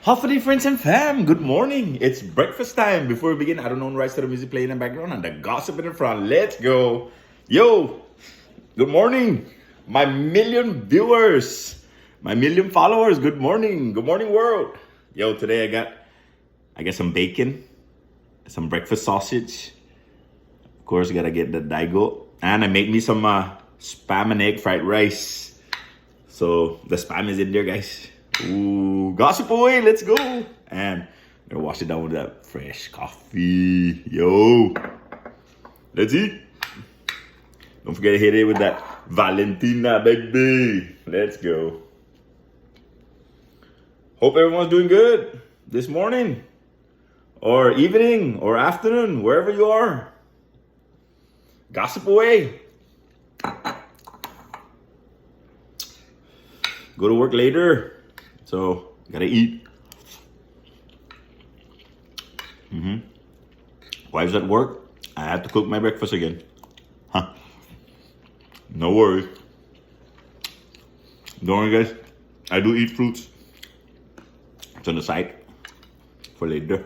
Hopefully, friends and fam, good morning. It's breakfast time. Before we begin, I don't know the rest of the music playing in the background and the gossip in the front. Let's go. Yo, good morning. My million viewers, my million followers, good morning. Good morning, world. Yo, today I got some bacon, some breakfast sausage. Of course, gotta get the daigo. And I make me some spam and egg fried rice. So the spam is in there, guys. Ooh, gossip away, let's go. And I'm gonna wash it down with that fresh coffee. Yo, let's eat. Don't forget to hit it with that Valentina, baby. Let's go. Hope everyone's doing good this morning, or evening, or afternoon, wherever you are. Gossip away. Go to work later. So, gotta eat. Wife's at work. I have to cook my breakfast again. Huh. No worries. Don't worry, guys. I do eat fruits. It's on the side for later.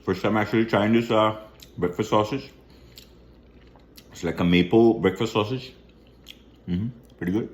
First time actually trying this breakfast sausage. It's like a maple breakfast sausage. Pretty good.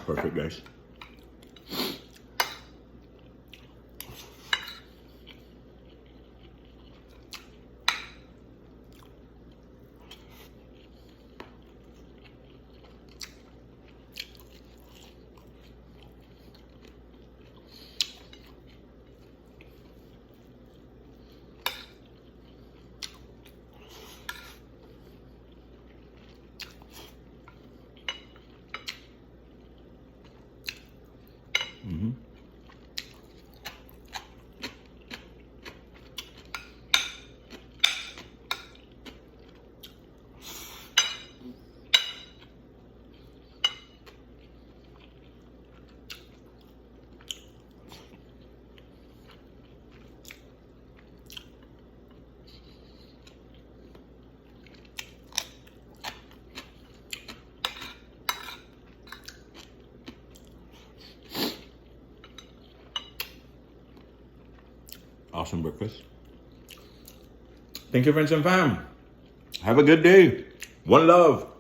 Perfect, guys. Awesome breakfast. Thank you, friends and fam. Have a good day. One love.